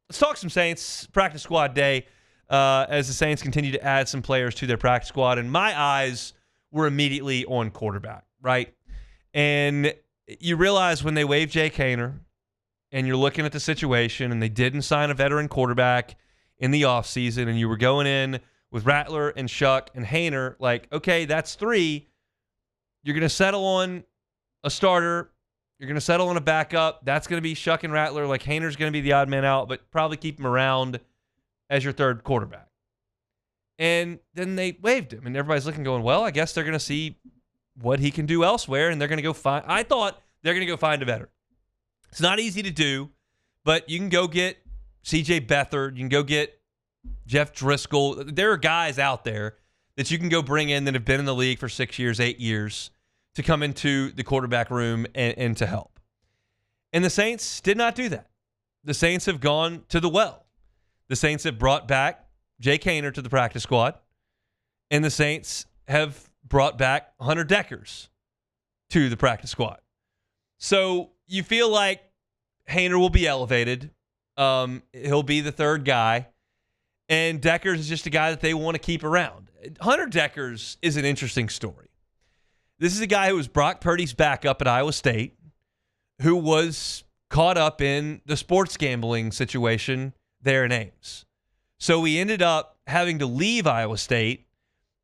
let's talk some Saints practice squad day as the Saints continue to add some players to their practice squad. And my eyes were immediately on quarterback, right? And you realize when they waived Jake Haener and you're looking at the situation and they didn't sign a veteran quarterback in the offseason and you were going in with Rattler and Shough and Haener, like, okay, that's 3. You're going to settle on a starter. You're going to settle on a backup. That's going to be Shough and Rattler. Like, Haener's going to be the odd man out, but probably keep him around as your third quarterback. And then they waived him, and everybody's looking going, well, I guess they're going to see what he can do elsewhere, and they're going to go find – I thought they're going to go find a veteran. It's not easy to do, but you can go get C.J. Beathard. You can go get Jeff Driscoll. There are guys out there that you can go bring in that have been in the league for 6 years, 8 years to come into the quarterback room and to help. And the Saints did not do that. The Saints have gone to the well. The Saints have brought back Jake Haener to the practice squad, and the Saints have brought back Hunter Dekkers to the practice squad. So you feel like Haener will be elevated. He'll be the third guy. And Dekkers is just a guy that they want to keep around. Hunter Dekkers is an interesting story. This is a guy who was Brock Purdy's backup at Iowa State, who was caught up in the sports gambling situation there in Ames. So he ended up having to leave Iowa State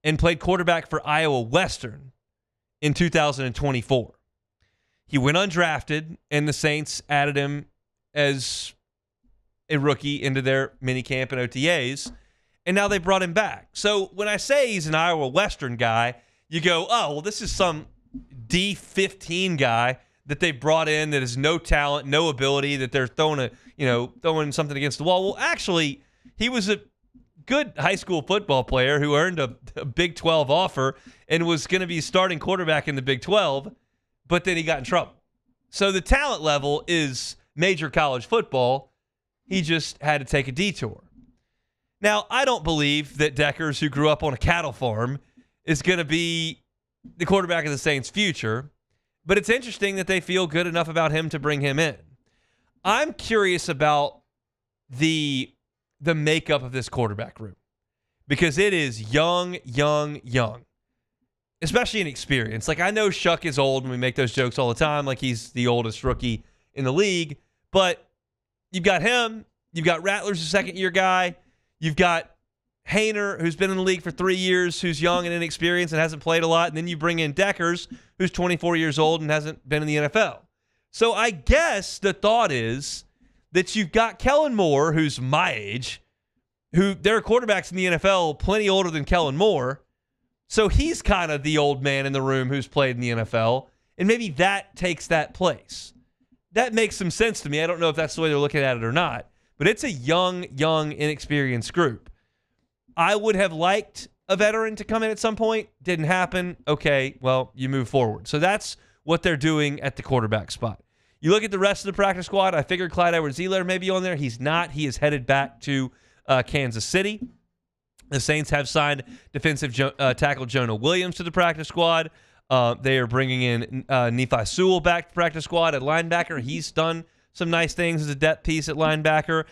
and played quarterback for Iowa Western in 2024. He went undrafted, and the Saints added him as a rookie into their minicamp and OTAs, and now they brought him back. So when I say he's an Iowa Western guy, you go, oh, well, this is some D15 guy that they brought in that has no talent, no ability, that they're throwing something against the wall. Well, actually, he was a good high school football player who earned a Big 12 offer and was going to be starting quarterback in the Big 12, but then he got in trouble. So the talent level is major college football. He just had to take a detour. Now, I don't believe that Dekkers, who grew up on a cattle farm, is going to be the quarterback of the Saints' future, but it's interesting that they feel good enough about him to bring him in. I'm curious about the makeup of this quarterback room because it is young, especially in experience. Like, I know Shough is old, and we make those jokes all the time, like he's the oldest rookie in the league, but you've got him, you've got Rattler's a second-year guy, you've got Haener, who's been in the league for 3 years, who's young and inexperienced and hasn't played a lot, and then you bring in Dekkers, who's 24 years old and hasn't been in the NFL. So I guess the thought is that you've got Kellen Moore, who's my age, who there are quarterbacks in the NFL plenty older than Kellen Moore, so he's kind of the old man in the room who's played in the NFL, and maybe that takes that place. That makes some sense to me. I don't know if that's the way they're looking at it or not, but it's a young, inexperienced group. I would have liked a veteran to come in at some point. Didn't happen. Okay, well, you move forward. So that's what they're doing at the quarterback spot. You look at the rest of the practice squad. I figured Clyde Edwards-Helaire may be on there. He's not. He is headed back to Kansas City. The Saints have signed defensive tackle Jonah Williams to the practice squad. They are bringing in Nephi Sewell back to the practice squad at linebacker. He's done some nice things as a depth piece at linebacker.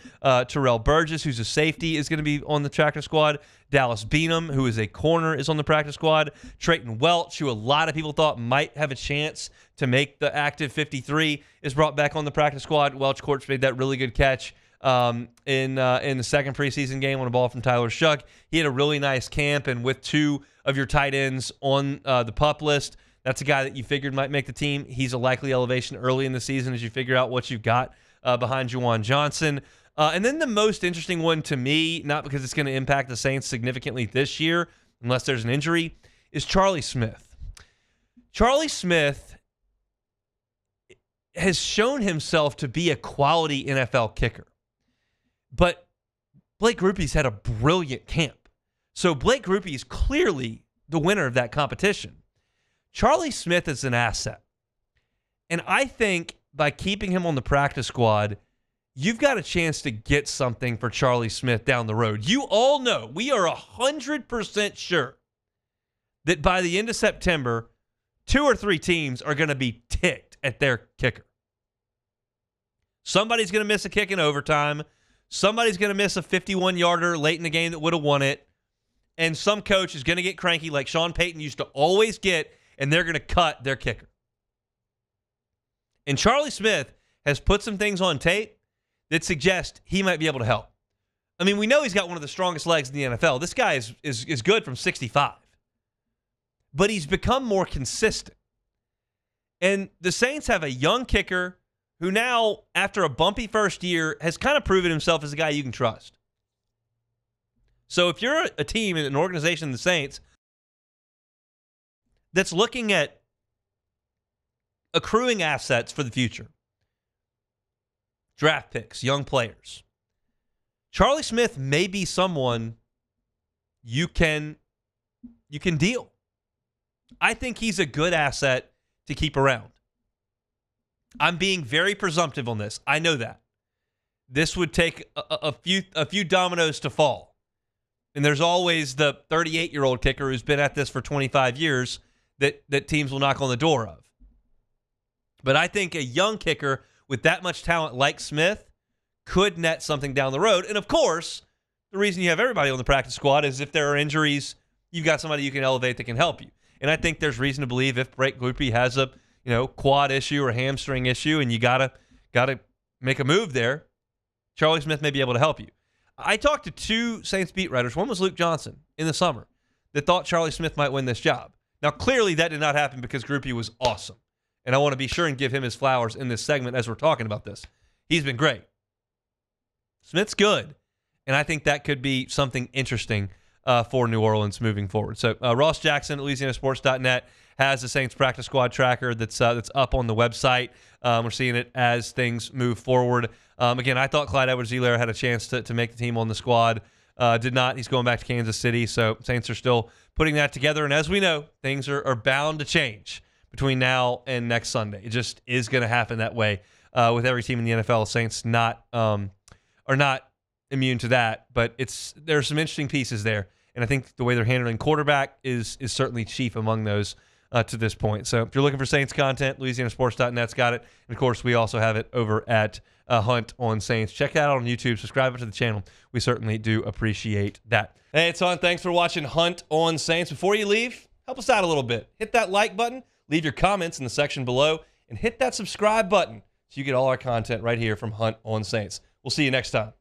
Terrell Burgess, who's a safety, is going to be on the practice squad. Dallas Beanham, who is a corner, is on the practice squad. Trayton Welch, who a lot of people thought might have a chance to make the active 53, is brought back on the practice squad. Welch, of course, made that really good catch in the second preseason game on a ball from Tyler Shough. He had a really nice camp, and with 2 of your tight ends on the PUP list, that's a guy that you figured might make the team. He's a likely elevation early in the season as you figure out what you've got behind Juwan Johnson. And then the most interesting one to me, not because it's going to impact the Saints significantly this year, unless there's an injury, is Charlie Smith. Charlie Smith has shown himself to be a quality NFL kicker. But Blake Grupe's had a brilliant camp. So Blake Grupe is clearly the winner of that competition. Charlie Smith is an asset. And I think by keeping him on the practice squad, you've got a chance to get something for Charlie Smith down the road. You all know, we are 100% sure that by the end of September, 2 or 3 teams are going to be ticked at their kicker. Somebody's going to miss a kick in overtime. Somebody's going to miss a 51-yarder late in the game that would have won it. And some coach is going to get cranky like Sean Payton used to always get, and they're going to cut their kicker. And Charlie Smith has put some things on tape that suggest he might be able to help. I mean, we know he's got one of the strongest legs in the NFL. This guy is good from 65. But he's become more consistent. And the Saints have a young kicker who now, after a bumpy first year, has kind of proven himself as a guy you can trust. So if you're a team and an organization, the Saints, that's looking at accruing assets for the future, draft picks, young players, Charlie Smith may be someone you can deal. I think he's a good asset to keep around. I'm being very presumptive on this. I know that. This would take a few dominoes to fall. And there's always the 38-year-old kicker who's been at this for 25 years that teams will knock on the door of. But I think a young kicker with that much talent like Smith could net something down the road. And, of course, the reason you have everybody on the practice squad is if there are injuries, you've got somebody you can elevate that can help you. And I think there's reason to believe if Blake Grupe has a quad issue or hamstring issue and you gotta make a move there, Charlie Smith may be able to help you. I talked to two Saints beat writers. One was Luke Johnson in the summer that thought Charlie Smith might win this job. Now, clearly that did not happen because Grupe was awesome. And I want to be sure and give him his flowers in this segment as we're talking about this. He's been great. Smith's good. And I think that could be something interesting for New Orleans moving forward. So Ross Jackson at LouisianaSports.net has the Saints practice squad tracker that's up on the website. We're seeing it as things move forward. Again, I thought Clyde Edwards-Helaire had a chance to make the team on the squad. Did not. He's going back to Kansas City, so Saints are still putting that together. And as we know, things are bound to change between now and next Sunday. It just is going to happen that way with every team in the NFL. Saints are not immune to that, but there's some interesting pieces there. And I think the way they're handling quarterback is certainly chief among those to this point. So if you're looking for Saints content, LouisianaSports.net's got it. And, of course, we also have it over at Hunt on Saints. Check that out on YouTube. Subscribe to the channel. We certainly do appreciate that. Hey, it's Hunt. Thanks for watching Hunt on Saints. Before you leave, help us out a little bit. Hit that like button. Leave your comments in the section below. And hit that subscribe button so you get all our content right here from Hunt on Saints. We'll see you next time.